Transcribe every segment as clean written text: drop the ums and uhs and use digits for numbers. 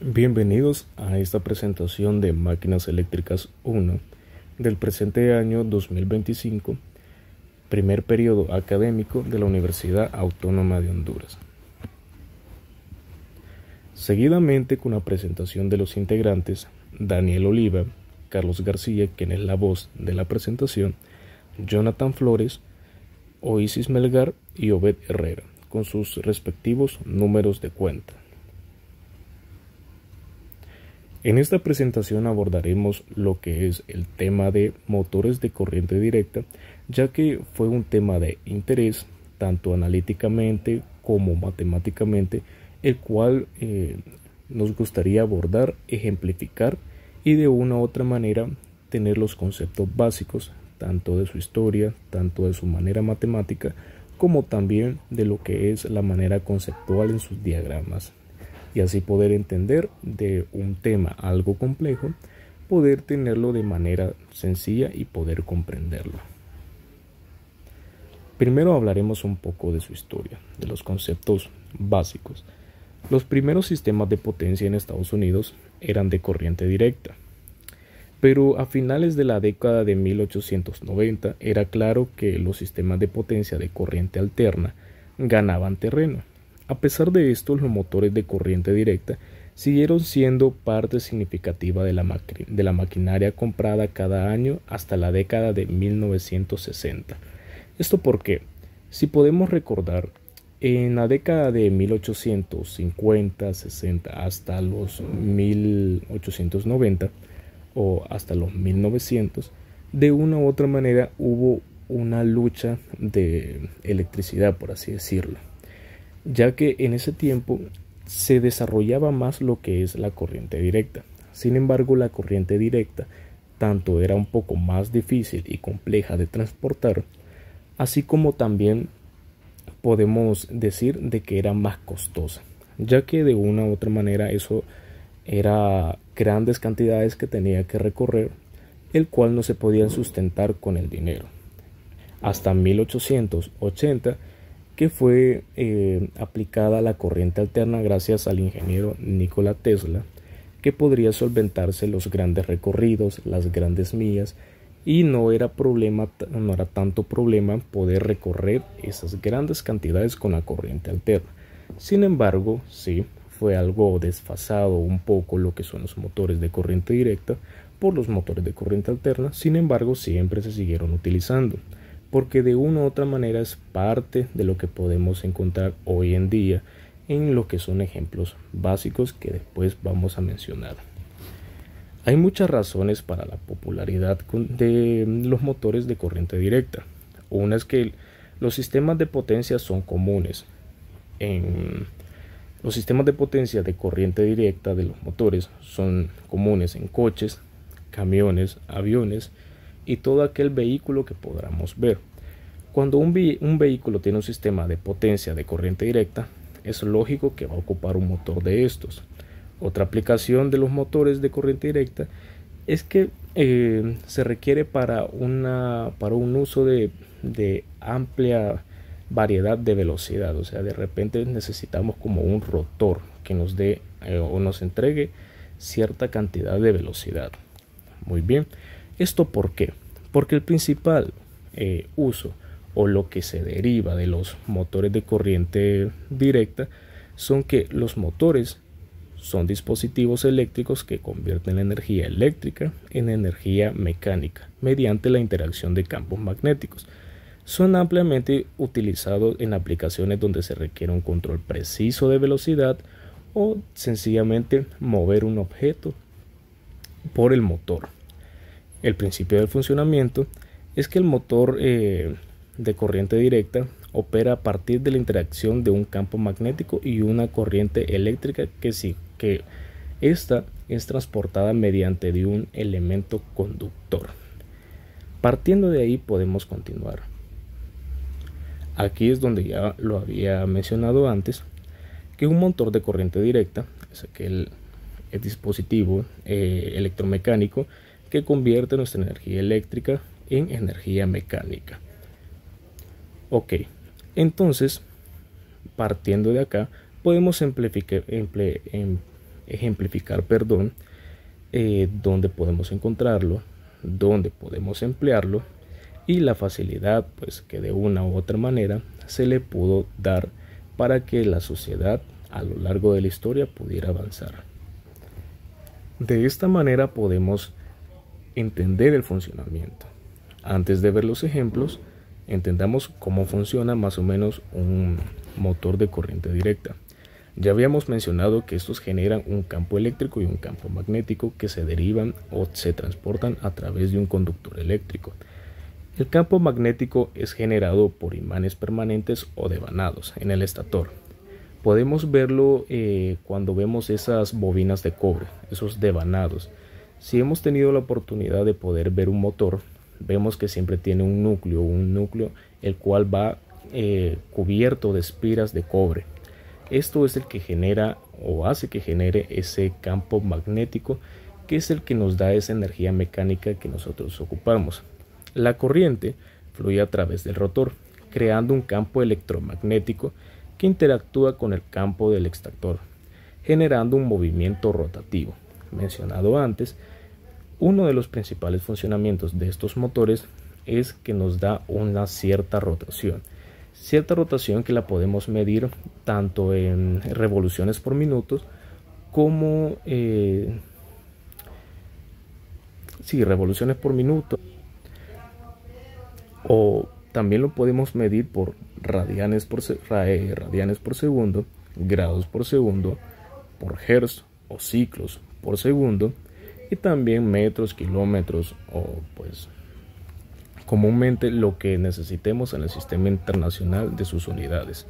Bienvenidos a esta presentación de Máquinas Eléctricas 1 del presente año 2025, primer periodo académico de la Universidad Autónoma de Honduras. Seguidamente con la presentación de los integrantes, Daniel Oliva, Carlos García, quien es la voz de la presentación, Jonathan Flores, Oisis Melgar y Obed Herrera, con sus respectivos números de cuenta. En esta presentación abordaremos lo que es el tema de motores de corriente directa, ya que fue un tema de interés tanto analíticamente como matemáticamente, el cual nos gustaría abordar, ejemplificar y de una u otra manera tener los conceptos básicos tanto de su historia, tanto de su manera matemática, como también de lo que es la manera conceptual en sus diagramas. Y así poder entender de un tema algo complejo, poder tenerlo de manera sencilla y poder comprenderlo. Primero hablaremos un poco de su historia, de los conceptos básicos. Los primeros sistemas de potencia en Estados Unidos eran de corriente directa, pero a finales de la década de 1890 era claro que los sistemas de potencia de corriente alterna ganaban terreno. A pesar de esto, los motores de corriente directa siguieron siendo parte significativa de la maquinaria comprada cada año hasta la década de 1960. ¿Esto por qué? Si podemos recordar, en la década de 1850, 60 hasta los 1890 o hasta los 1900, de una u otra manera hubo una lucha de electricidad, por así decirlo, ya que en ese tiempo se desarrollaba más lo que es la corriente directa. Sin embargo, la corriente directa tanto era un poco más difícil y compleja de transportar, así como también podemos decir de que era más costosa, ya que de una u otra manera eso era grandes cantidades que tenía que recorrer, el cual no se podían sustentar con el dinero. Hasta 1880 que fue aplicada la corriente alterna gracias al ingeniero Nikola Tesla, que podría solventarse los grandes recorridos, las grandes millas, y no era tanto problema poder recorrer esas grandes cantidades con la corriente alterna. Sin embargo, sí, fue algo desfasado un poco lo que son los motores de corriente directa por los motores de corriente alterna. Sin embargo, siempre se siguieron utilizando, porque de una u otra manera es parte de lo que podemos encontrar hoy en día en lo que son ejemplos básicos que después vamos a mencionar. Hay muchas razones para la popularidad de los motores de corriente directa. Una es que los sistemas de potencia son comunes. Los sistemas de potencia de corriente directa de los motores son comunes en coches, camiones, aviones y todo aquel vehículo que podamos ver. Cuando un vehículo tiene un sistema de potencia de corriente directa, es lógico que va a ocupar un motor de estos. Otra aplicación de los motores de corriente directa es que se requiere para un uso de amplia variedad de velocidad. O sea, de repente necesitamos como un rotor que nos dé o nos entregue cierta cantidad de velocidad. Muy bien. ¿Esto por qué? Porque el principal uso o lo que se deriva de los motores de corriente directa son que los motores son dispositivos eléctricos que convierten la energía eléctrica en energía mecánica mediante la interacción de campos magnéticos. Son ampliamente utilizados en aplicaciones donde se requiere un control preciso de velocidad o sencillamente mover un objeto por el motor. El principio del funcionamiento es que el motor de corriente directa opera a partir de la interacción de un campo magnético y una corriente eléctrica que esta es transportada mediante de un elemento conductor. Partiendo de ahí podemos continuar. Aquí es donde ya lo había mencionado antes, que un motor de corriente directa es aquel dispositivo electromecánico que convierte nuestra energía eléctrica en energía mecánica. Ok, entonces partiendo de acá podemos ejemplificar, perdón, dónde podemos encontrarlo, dónde podemos emplearlo y la facilidad pues que de una u otra manera se le pudo dar para que la sociedad a lo largo de la historia pudiera avanzar. De esta manera podemos entender el funcionamiento. Antes de ver los ejemplos, entendamos cómo funciona más o menos un motor de corriente directa. Ya habíamos mencionado que estos generan un campo eléctrico y un campo magnético que se derivan o se transportan a través de un conductor eléctrico. El campo magnético es generado por imanes permanentes o devanados en el estator. Podemos verlo cuando vemos esas bobinas de cobre, esos devanados. Si hemos tenido la oportunidad de poder ver un motor, vemos que siempre tiene un núcleo el cual va cubierto de espiras de cobre. Esto es el que genera o hace que genere ese campo magnético, que es el que nos da esa energía mecánica que nosotros ocupamos. La corriente fluye a través del rotor, creando un campo electromagnético que interactúa con el campo del extractor, generando un movimiento rotativo. Mencionado antes, uno de los principales funcionamientos de estos motores es que nos da una cierta rotación que la podemos medir tanto en revoluciones por minuto como revoluciones por minuto, o también lo podemos medir por radianes por segundo, grados por segundo, por hertz o ciclos por segundo, y también metros, kilómetros o pues comúnmente lo que necesitemos en el sistema internacional de sus unidades.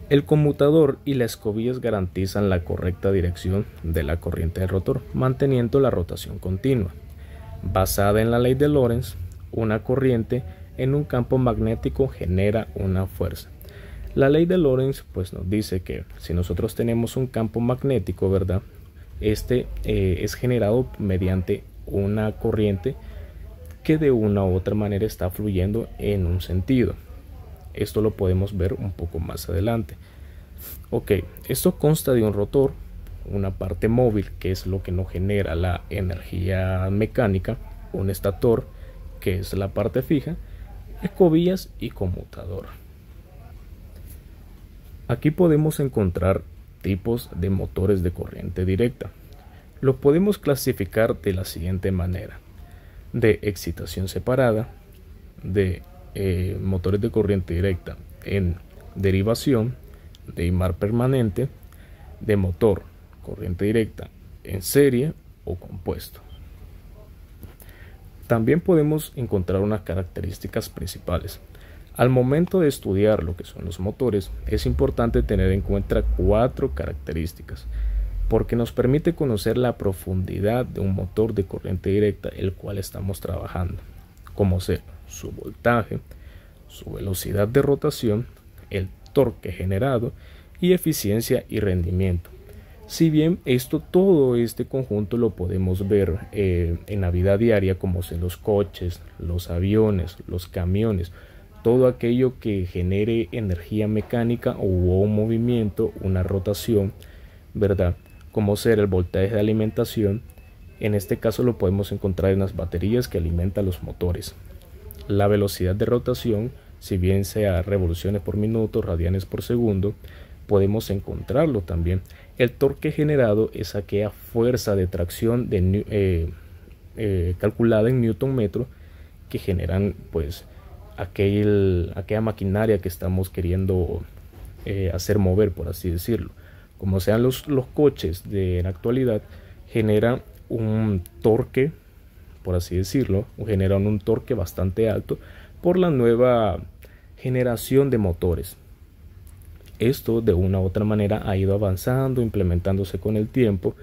El conmutador y las escobillas garantizan la correcta dirección de la corriente del rotor, manteniendo la rotación continua. Basada en la ley de Lorentz, una corriente en un campo magnético genera una fuerza. La ley de Lorentz pues nos dice que si nosotros tenemos un campo magnético, ¿verdad? Este es generado mediante una corriente que de una u otra manera está fluyendo en un sentido. Esto lo podemos ver un poco más adelante. Ok, esto consta de un rotor, una parte móvil que es lo que nos genera la energía mecánica, un estator que es la parte fija, escobillas y conmutador. Aquí podemos encontrar tipos de motores de corriente directa. Los podemos clasificar de la siguiente manera: de excitación separada, de motores de corriente directa en derivación, de imán permanente, de motor corriente directa en serie o compuesto. También podemos encontrar unas características principales. Al momento de estudiar lo que son los motores, es importante tener en cuenta 4 características, porque nos permite conocer la profundidad de un motor de corriente directa el cual estamos trabajando, como ser su voltaje, su velocidad de rotación, el torque generado y eficiencia y rendimiento. Si bien todo este conjunto lo podemos ver en la vida diaria, como son los coches, los aviones, los camiones, todo aquello que genere energía mecánica o un movimiento, una rotación, ¿verdad? Como ser el voltaje de alimentación, en este caso lo podemos encontrar en las baterías que alimentan los motores. La velocidad de rotación, si bien sea revoluciones por minuto, radianes por segundo, podemos encontrarlo también. El torque generado es aquella fuerza de tracción calculada en newton metro que generan pues aquella maquinaria que estamos queriendo hacer mover, por así decirlo. Como sean los coches de la actualidad, generan un torque, por así decirlo, generan un torque bastante alto por la nueva generación de motores. Esto de una u otra manera ha ido avanzando, implementándose con el tiempo,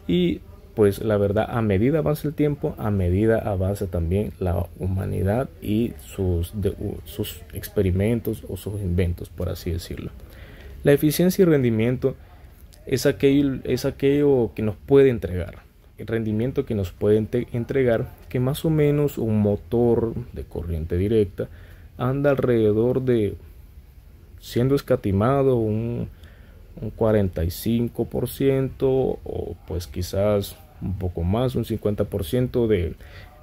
y pues la verdad, a medida avanza el tiempo, a medida avanza también la humanidad y sus experimentos o sus inventos, por así decirlo. La eficiencia y rendimiento es aquello que nos puede entregar, el rendimiento que nos puede entregar, que más o menos un motor de corriente directa anda alrededor de, siendo escatimado un un 45% o pues quizás un poco más, un 50%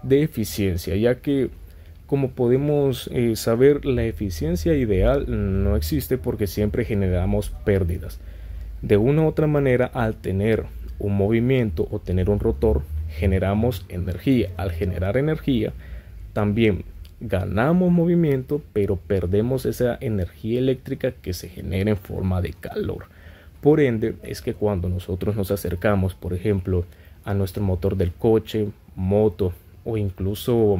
de eficiencia, ya que como podemos saber, la eficiencia ideal no existe porque siempre generamos pérdidas. De una u otra manera, al tener un movimiento o tener un rotor, generamos energía. Al generar energía, también ganamos movimiento, pero perdemos esa energía eléctrica que se genera en forma de calor. Por ende, es que cuando nosotros nos acercamos, por ejemplo, a nuestro motor del coche, moto o incluso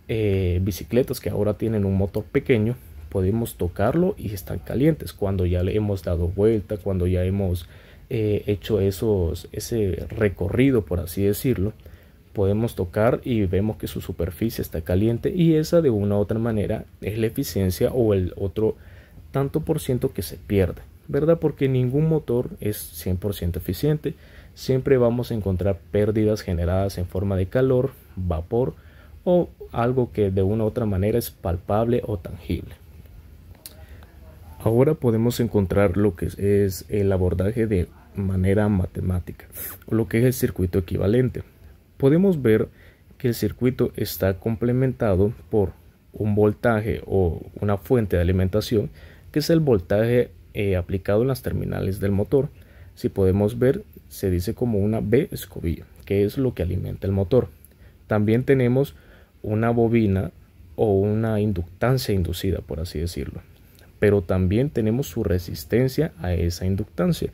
bicicletas que ahora tienen un motor pequeño, podemos tocarlo y están calientes. Cuando ya le hemos dado vuelta, cuando ya hemos hecho ese recorrido, por así decirlo, podemos tocar y vemos que su superficie está caliente, y esa de una u otra manera es la eficiencia o el otro tanto por ciento que se pierde, ¿verdad? Porque ningún motor es 100% eficiente. Siempre vamos a encontrar pérdidas generadas en forma de calor, vapor o algo que de una u otra manera es palpable o tangible. Ahora podemos encontrar lo que es el abordaje de manera matemática, o lo que es el circuito equivalente. Podemos ver que el circuito está complementado por un voltaje o una fuente de alimentación, que es el voltaje aplicado en las terminales del motor. Si podemos ver, se dice como una B escobilla, que es lo que alimenta el motor. También tenemos una bobina o una inductancia inducida, por así decirlo, pero también tenemos su resistencia a esa inductancia,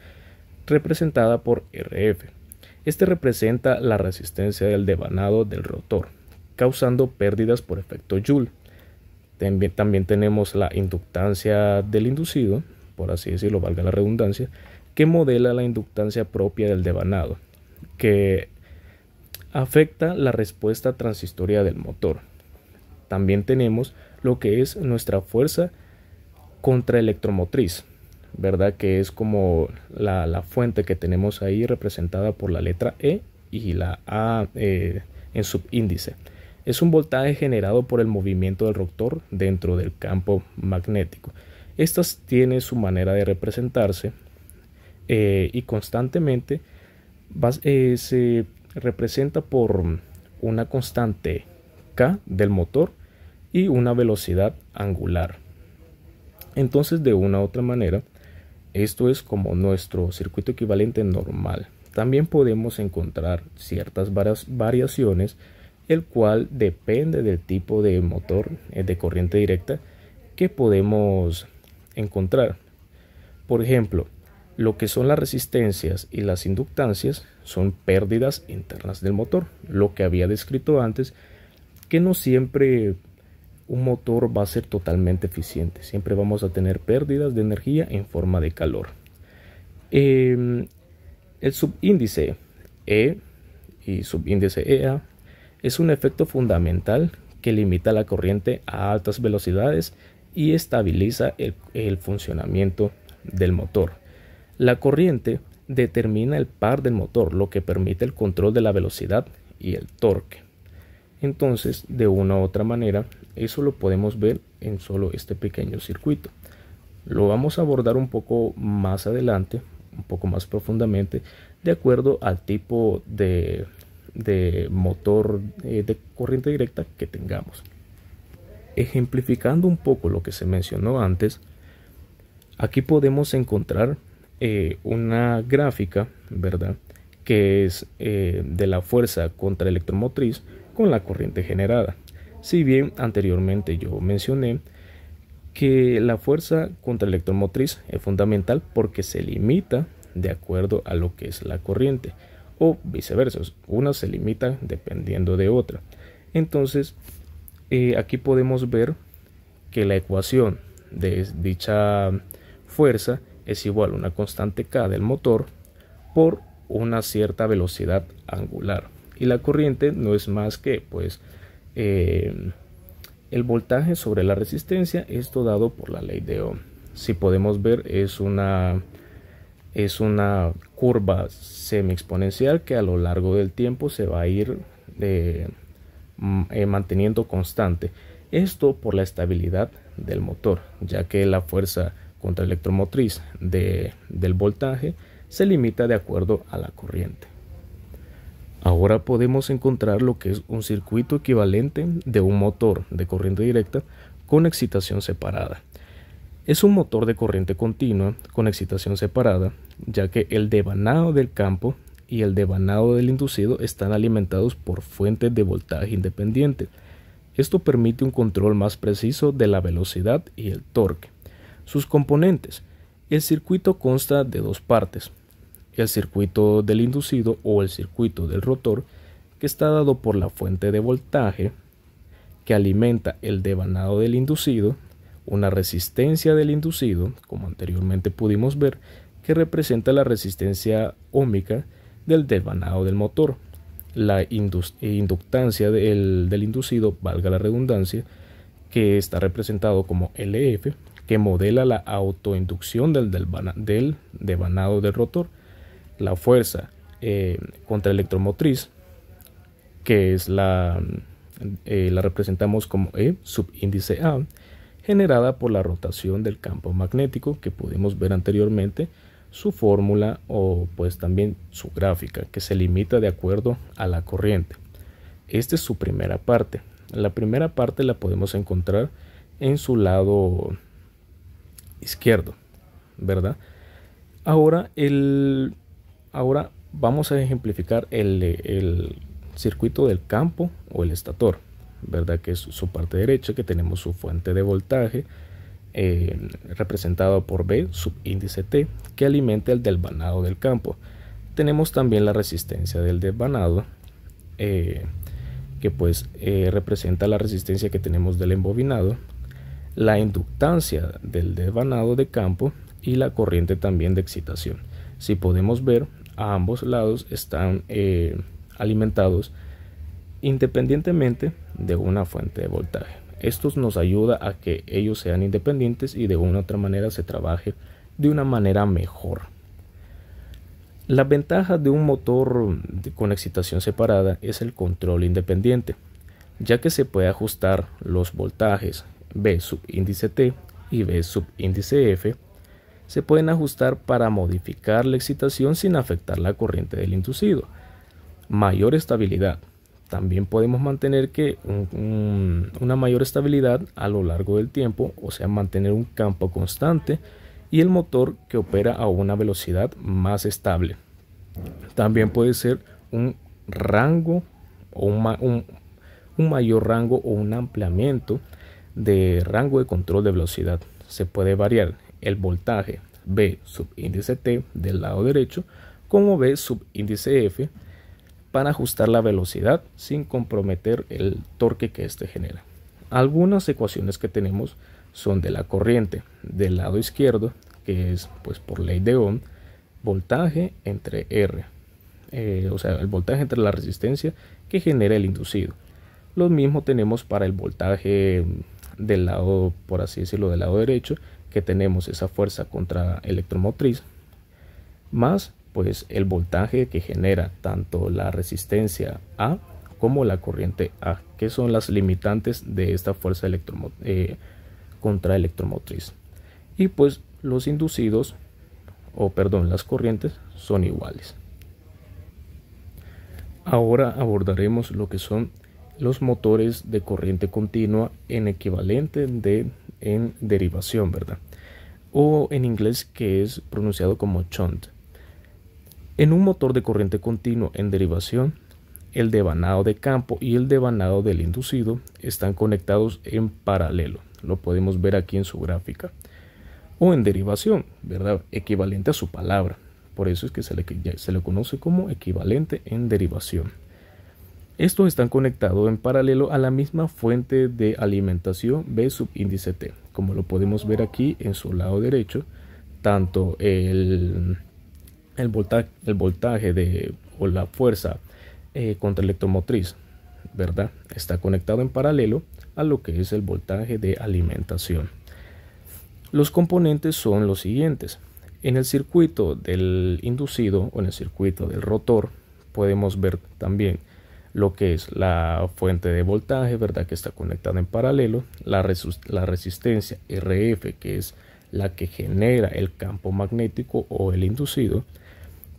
representada por RF. Este representa la resistencia del devanado del rotor, causando pérdidas por efecto Joule. También tenemos la inductancia del inducido, por así decirlo, valga la redundancia, que modela la inductancia propia del devanado, que afecta la respuesta transistoria del motor. También tenemos lo que es nuestra fuerza contraelectromotriz, ¿verdad? Que es como la fuente que tenemos ahí representada por la letra E y la A en subíndice. Es un voltaje generado por el movimiento del rotor dentro del campo magnético. Esta tiene su manera de representarse y constantemente se representa por una constante K del motor y una velocidad angular. Entonces, de una u otra manera, esto es como nuestro circuito equivalente normal. También podemos encontrar ciertas variaciones, el cual depende del tipo de motor de corriente directa que podemos encontrar. Por ejemplo, lo que son las resistencias y las inductancias son pérdidas internas del motor, lo que había descrito antes, que no siempre un motor va a ser totalmente eficiente, siempre vamos a tener pérdidas de energía en forma de calor. El subíndice E y subíndice EA es un efecto fundamental que limita la corriente a altas velocidades y estabiliza el funcionamiento del motor. La corriente determina el par del motor, lo que permite el control de la velocidad y el torque. Entonces, de una u otra manera, eso lo podemos ver en solo este pequeño circuito. Lo vamos a abordar un poco más adelante, un poco más profundamente, de acuerdo al tipo de motor de corriente directa que tengamos. Ejemplificando un poco lo que se mencionó antes, aquí podemos encontrar una gráfica, ¿verdad?, que es de la fuerza contraelectromotriz con la corriente generada. Si bien anteriormente yo mencioné que la fuerza contraelectromotriz es fundamental porque se limita de acuerdo a lo que es la corriente, o viceversa, una se limita dependiendo de otra. Entonces aquí podemos ver que la ecuación de dicha fuerza es igual a una constante K del motor por una cierta velocidad angular, y la corriente no es más que pues el voltaje sobre la resistencia, esto dado por la ley de Ohm. Si podemos ver, es una curva semi exponencial que a lo largo del tiempo se va a ir manteniendo constante, esto por la estabilidad del motor, ya que la fuerza contraelectromotriz del voltaje se limita de acuerdo a la corriente. Ahora podemos encontrar lo que es un circuito equivalente de un motor de corriente directa con excitación separada. Es un motor de corriente continua con excitación separada, ya que el devanado del campo y el devanado del inducido están alimentados por fuentes de voltaje independiente. Esto permite un control más preciso de la velocidad y el torque. Sus componentes. El circuito consta de dos partes: el circuito del inducido o el circuito del rotor, que está dado por la fuente de voltaje que alimenta el devanado del inducido, una resistencia del inducido, como anteriormente pudimos ver, que representa la resistencia óhmica del devanado del motor, la inductancia del inducido, valga la redundancia, que está representado como LF, que modela la autoinducción del devanado del rotor, la fuerza contraelectromotriz, que es la representamos como E subíndice A, generada por la rotación del campo magnético, que pudimos ver anteriormente su fórmula o pues también su gráfica, que se limita de acuerdo a la corriente. Esta es su primera parte. La primera parte la podemos encontrar en su lado izquierdo, ¿verdad? Ahora vamos a ejemplificar el circuito del campo o el estator, ¿verdad? Que es su parte derecha, que tenemos su fuente de voltaje representado por B subíndice T, que alimenta el devanado del campo. Tenemos también la resistencia del devanado, que pues representa la resistencia que tenemos del embobinado, la inductancia del devanado de campo y la corriente también de excitación. Si podemos ver, a ambos lados están alimentados independientemente de una fuente de voltaje. Esto nos ayuda a que ellos sean independientes y de una u otra manera se trabaje de una manera mejor. La ventaja de un motor con excitación separada es el control independiente, ya que se puede ajustar los voltajes B subíndice T y B subíndice F. Se pueden ajustar para modificar la excitación sin afectar la corriente del inducido. Mayor estabilidad. También podemos mantener una mayor estabilidad a lo largo del tiempo, o sea, mantener un campo constante y el motor que opera a una velocidad más estable. También puede ser un rango o un mayor rango o un ampliamiento de rango de control de velocidad. Se puede variar el voltaje B subíndice T del lado derecho como B subíndice F para ajustar la velocidad sin comprometer el torque que éste genera. Algunas ecuaciones que tenemos son de la corriente del lado izquierdo, que es pues por ley de Ohm, voltaje entre R, o sea, el voltaje entre la resistencia que genera el inducido. Lo mismo tenemos para el voltaje del lado, por así decirlo, del lado derecho, que tenemos esa fuerza contraelectromotriz más pues el voltaje que genera tanto la resistencia A como la corriente A, que son las limitantes de esta fuerza contraelectromotriz. Y pues los inducidos, las corrientes son iguales. Ahora abordaremos lo que son los motores de corriente continua en equivalente en derivación, ¿verdad? O en inglés, que es pronunciado como shunt. En un motor de corriente continua en derivación, el devanado de campo y el devanado del inducido están conectados en paralelo. Lo podemos ver aquí en su gráfica. O en derivación, ¿verdad? Equivalente a su palabra. Por eso es que se le conoce como equivalente en derivación. Estos están conectados en paralelo a la misma fuente de alimentación B subíndice T. Como lo podemos ver aquí en su lado derecho, tanto el voltaje o la fuerza contraelectromotriz, ¿verdad? Está conectado en paralelo a lo que es el voltaje de alimentación. Los componentes son los siguientes. En el circuito del inducido o en el circuito del rotor podemos ver también lo que es la fuente de voltaje, ¿verdad? Que está conectada en paralelo, la resistencia RF, que es la que genera el campo magnético o el inducido.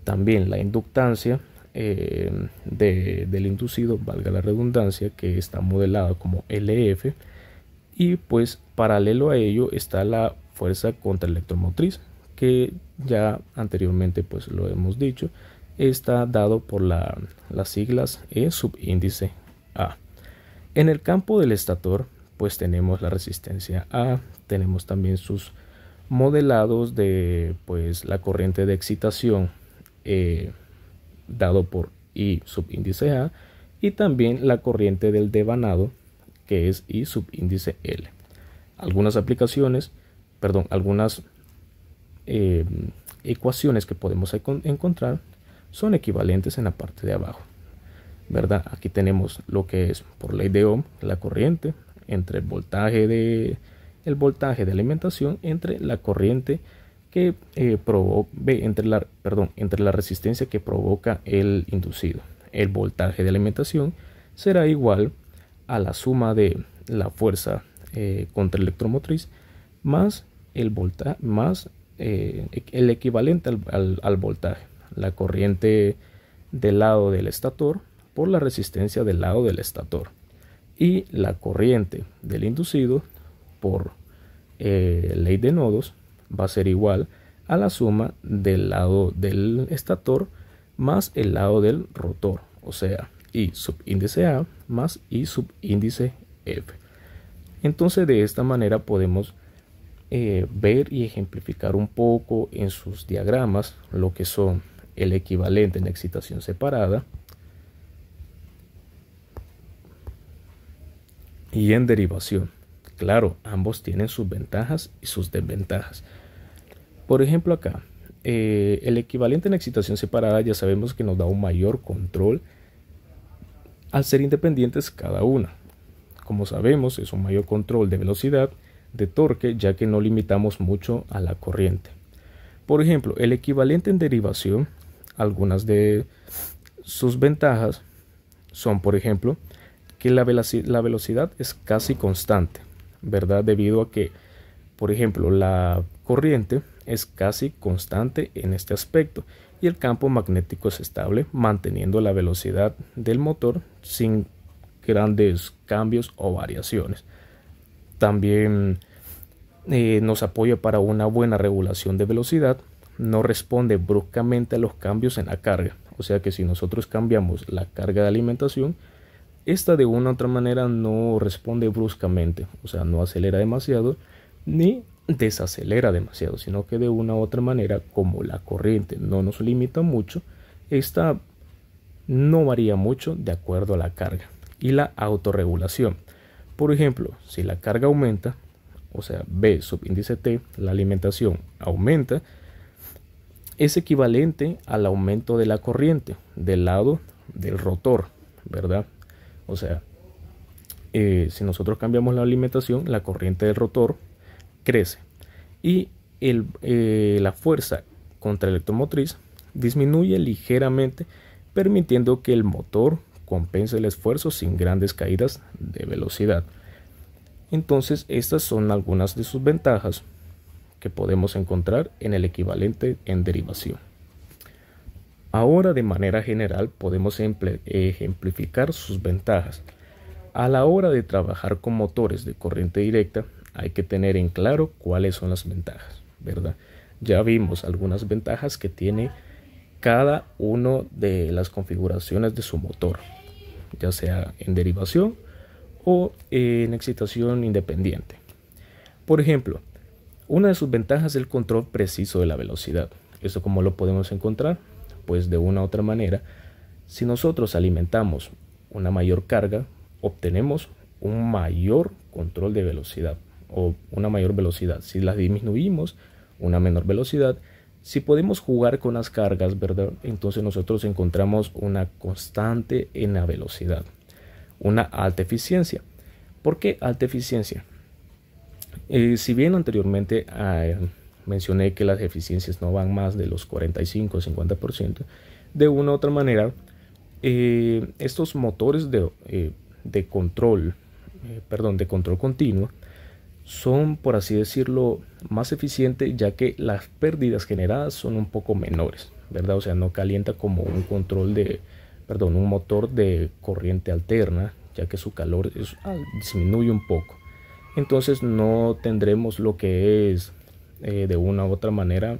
También la inductancia del inducido, valga la redundancia, que está modelada como LF. Y pues paralelo a ello está la fuerza contraelectromotriz, que ya anteriormente pues lo hemos dicho, está dado por las siglas E subíndice A. En el campo del estator pues tenemos la resistencia A, tenemos también sus modelados de pues la corriente de excitación dado por I subíndice A, y también la corriente del devanado, que es I subíndice L. Algunas ecuaciones que podemos encontrar son equivalentes en la parte de abajo, ¿verdad? Aquí tenemos lo que es por ley de Ohm la corriente entre el voltaje de alimentación entre la corriente que entre la resistencia que provoca el inducido. El voltaje de alimentación será igual a la suma de la fuerza contraelectromotriz más el equivalente al voltaje, la corriente del lado del estator por la resistencia del lado del estator, y la corriente del inducido por ley de nodos va a ser igual a la suma del lado del estator más el lado del rotor, o sea, I subíndice A más I subíndice F. Entonces de esta manera podemos ver y ejemplificar un poco en sus diagramas lo que son el equivalente en excitación separada y en derivación. Claro, ambos tienen sus ventajas y sus desventajas. Por ejemplo, acá el equivalente en excitación separada ya sabemos que nos da un mayor control al ser independientes cada una. Como sabemos, es un mayor control de velocidad, de torque, ya que no limitamos mucho a la corriente. Por ejemplo, el equivalente en derivación, algunas de sus ventajas son, por ejemplo, que la velocidad es casi constante, ¿verdad? Debido a que, por ejemplo, la corriente es casi constante en este aspecto y el campo magnético es estable, manteniendo la velocidad del motor sin grandes cambios o variaciones. También nos apoya para una buena regulación de velocidad, no responde bruscamente a los cambios en la carga, o sea que si nosotros cambiamos la carga de alimentación, esta de una u otra manera no responde bruscamente, o sea, no acelera demasiado ni desacelera demasiado, sino que de una u otra manera, como la corriente no nos limita mucho, esta no varía mucho de acuerdo a la carga. Y la autorregulación, por ejemplo, si la carga aumenta, o sea, B subíndice T, la alimentación aumenta, es equivalente al aumento de la corriente del lado del rotor, ¿verdad? O sea, si nosotros cambiamos la alimentación, la corriente del rotor crece y la fuerza contraelectromotriz disminuye ligeramente, permitiendo que el motor compense el esfuerzo sin grandes caídas de velocidad. Entonces, estas son algunas de sus ventajas que podemos encontrar en el equivalente en derivación. Ahora, de manera general, podemos ejemplificar sus ventajas. A la hora de trabajar con motores de corriente directa, hay que tener en claro cuáles son las ventajas, ¿verdad? Ya vimos algunas ventajas que tiene cada uno de las configuraciones de su motor, ya sea en derivación o en excitación independiente. Por ejemplo, una de sus ventajas es el control preciso de la velocidad. ¿Eso cómo lo podemos encontrar? Pues de una u otra manera, si nosotros alimentamos una mayor carga, obtenemos un mayor control de velocidad o una mayor velocidad. Si la disminuimos, una menor velocidad. Si podemos jugar con las cargas, ¿verdad? Entonces nosotros encontramos una constante en la velocidad, una alta eficiencia. ¿Por qué alta eficiencia? Si bien anteriormente mencioné que las eficiencias no van más de los 45 o 50%, de una u otra manera, estos motores de control continuo son, por así decirlo, más eficientes, ya que las pérdidas generadas son un poco menores, ¿verdad? O sea, no calienta como un un motor de corriente alterna, ya que su calor disminuye un poco. Entonces no tendremos lo que es de una u otra manera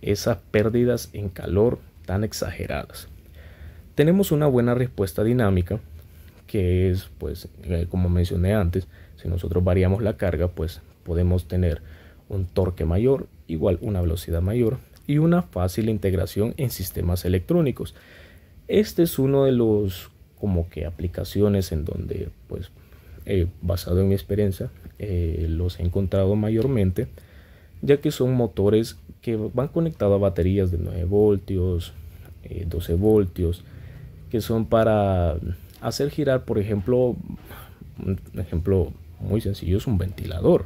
esas pérdidas en calor tan exageradas. Tenemos una buena respuesta dinámica, que es, pues, como mencioné antes, si nosotros variamos la carga, pues podemos tener un torque mayor, igual una velocidad mayor y una fácil integración en sistemas electrónicos. Este es uno de los como que aplicaciones en donde, pues, basado en mi experiencia, los he encontrado mayormente, ya que son motores que van conectados a baterías de 9 voltios, 12 voltios, que son para hacer girar, por ejemplo, un ejemplo muy sencillo es un ventilador,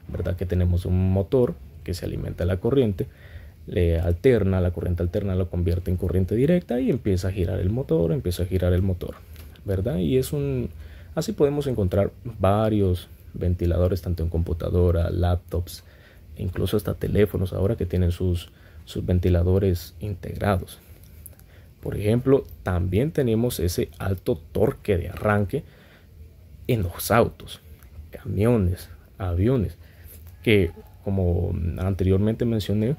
¿verdad? Que tenemos un motor que se alimenta de la corriente, la corriente alterna lo convierte en corriente directa y empieza a girar el motor, ¿verdad? Y así podemos encontrar varios ventiladores, tanto en computadora, laptops, incluso hasta teléfonos ahora que tienen sus ventiladores integrados. Por ejemplo, también tenemos ese alto torque de arranque en los autos, camiones, aviones, que como anteriormente mencioné,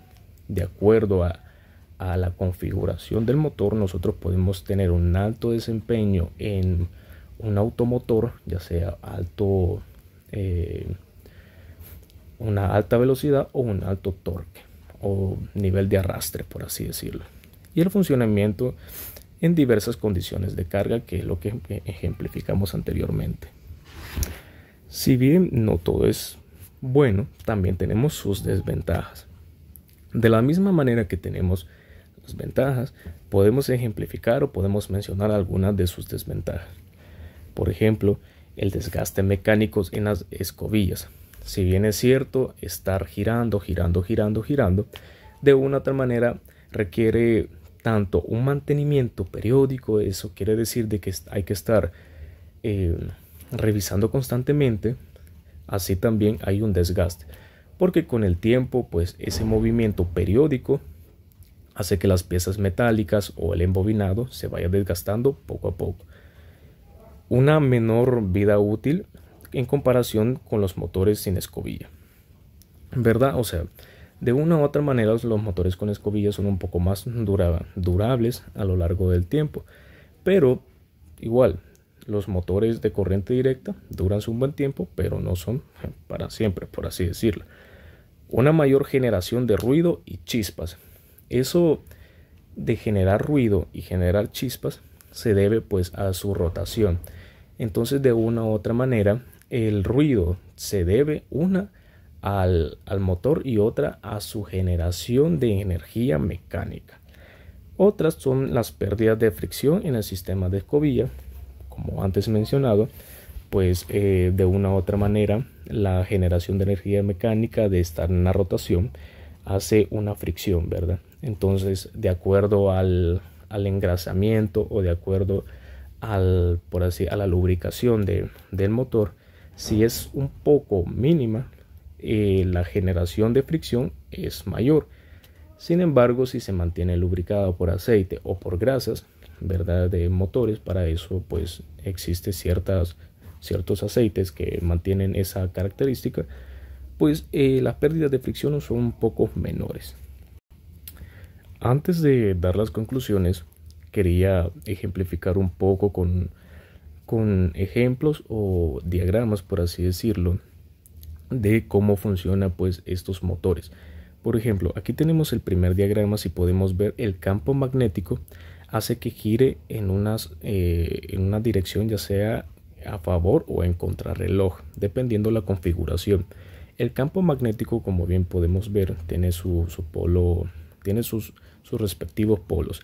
de acuerdo a la configuración del motor, nosotros podemos tener un alto desempeño en un automotor, ya sea una alta velocidad o un alto torque o nivel de arrastre, por así decirlo, y el funcionamiento en diversas condiciones de carga, que es lo que ejemplificamos anteriormente. Si bien no todo es bueno, también tenemos sus desventajas. De la misma manera que tenemos las ventajas, podemos ejemplificar o podemos mencionar algunas de sus desventajas. Por ejemplo, el desgaste mecánico en las escobillas. Si bien es cierto, estar girando, de una u otra manera requiere tanto un mantenimiento periódico, eso quiere decir de que hay que estar revisando constantemente, así también hay un desgaste, porque con el tiempo, pues ese movimiento periódico hace que las piezas metálicas o el embobinado se vaya desgastando poco a poco. Una menor vida útil en comparación con los motores sin escobilla, ¿verdad? O sea, de una u otra manera los motores con escobilla son un poco más durables a lo largo del tiempo, pero igual los motores de corriente directa duran un buen tiempo, pero no son para siempre, por así decirlo. Una mayor generación de ruido y chispas. Eso de generar ruido y generar chispas se debe pues a su rotación. Entonces, de una u otra manera, el ruido se debe una al motor y otra a su generación de energía mecánica. Otras son las pérdidas de fricción en el sistema de escobilla, como antes mencionado, pues de una u otra manera la generación de energía mecánica de estar en la rotación hace una fricción, ¿verdad? Entonces, de acuerdo al engrasamiento o de acuerdo a la lubricación del motor, si es un poco mínima, la generación de fricción es mayor. Sin embargo, si se mantiene lubricado por aceite o por grasas, ¿verdad?, de motores, para eso pues existe ciertos aceites que mantienen esa característica, pues las pérdidas de fricción son un poco menores. Antes de dar las conclusiones, quería ejemplificar un poco con ejemplos o diagramas, por así decirlo, de cómo funcionan pues estos motores. Por ejemplo, aquí tenemos el primer diagrama. Si podemos ver, el campo magnético hace que gire en una dirección, ya sea a favor o en contrarreloj, dependiendo la configuración. El campo magnético, como bien podemos ver, tiene su polo, tiene sus respectivos polos.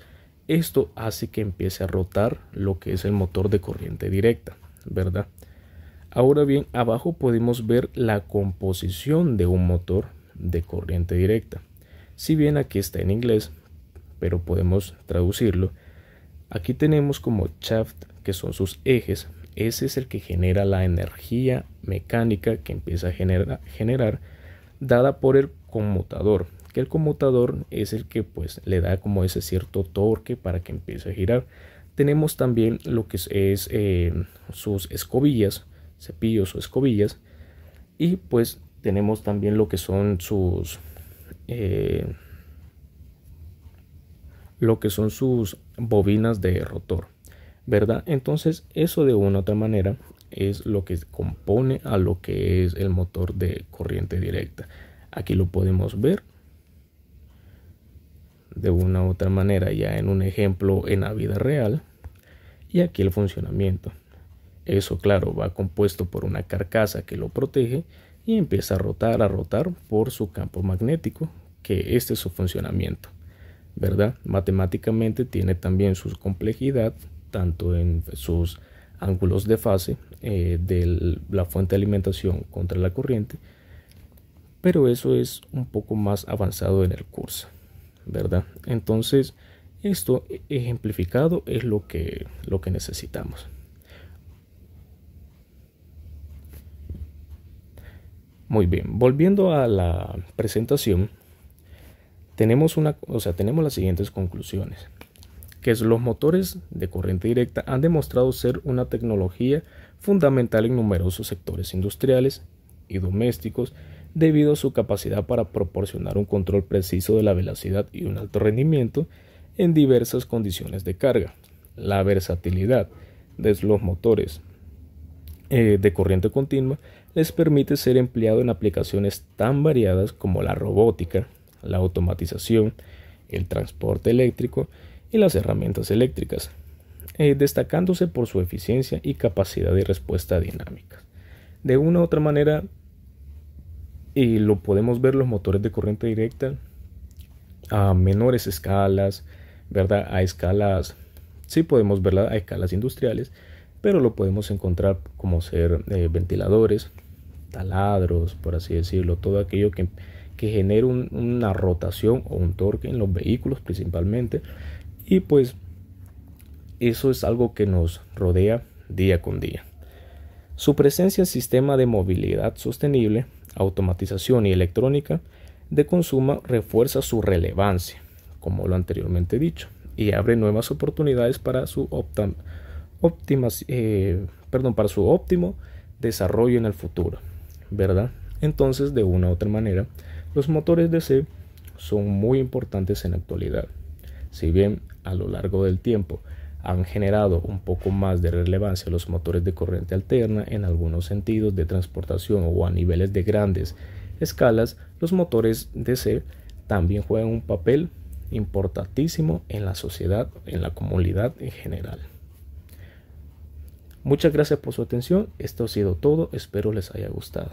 Esto hace que empiece a rotar lo que es el motor de corriente directa, ¿verdad? Ahora bien, abajo podemos ver la composición de un motor de corriente directa. Si bien aquí está en inglés, pero podemos traducirlo. Aquí tenemos como shaft, que son sus ejes, ese es el que genera la energía mecánica que empieza a generar dada por el conmutador, que el conmutador es el que pues le da como ese cierto torque para que empiece a girar. Tenemos también lo que es sus escobillas, cepillos o escobillas, y pues tenemos también lo que son sus bobinas de rotor, ¿verdad? Entonces eso de una u otra manera es lo que compone a lo que es el motor de corriente directa. Aquí lo podemos ver de una u otra manera ya en un ejemplo en la vida real, y aquí el funcionamiento. Eso claro va compuesto por una carcasa que lo protege y empieza a rotar por su campo magnético, que este es su funcionamiento, ¿verdad? Matemáticamente tiene también su complejidad, tanto en sus ángulos de fase de la fuente de alimentación contra la corriente, pero eso es un poco más avanzado en el curso, ¿verdad? Entonces esto ejemplificado es lo que necesitamos. Muy bien, volviendo a la presentación, tenemos las siguientes conclusiones, que los motores de corriente directa han demostrado ser una tecnología fundamental en numerosos sectores industriales y domésticos debido a su capacidad para proporcionar un control preciso de la velocidad y un alto rendimiento en diversas condiciones de carga. La versatilidad de los motores de corriente continua les permite ser empleado en aplicaciones tan variadas como la robótica, la automatización, el transporte eléctrico y las herramientas eléctricas, destacándose por su eficiencia y capacidad de respuesta dinámica. De una u otra manera, y lo podemos ver los motores de corriente directa a menores escalas, ¿verdad? A escalas, sí podemos verla a escalas industriales, pero lo podemos encontrar como ser ventiladores, taladros, por así decirlo, todo aquello que genere una rotación o un torque en los vehículos principalmente, y pues eso es algo que nos rodea día con día. Su presencia en sistema de movilidad sostenible, automatización y electrónica de consumo refuerza su relevancia, como lo anteriormente dicho, y abre nuevas oportunidades para su para su óptimo desarrollo en el futuro, ¿verdad? Entonces, de una u otra manera, los motores DC son muy importantes en la actualidad. Si bien a lo largo del tiempo han generado un poco más de relevancia los motores de corriente alterna en algunos sentidos de transportación o a niveles de grandes escalas, los motores DC también juegan un papel importantísimo en la sociedad, en la comunidad en general. Muchas gracias por su atención. Esto ha sido todo. Espero les haya gustado.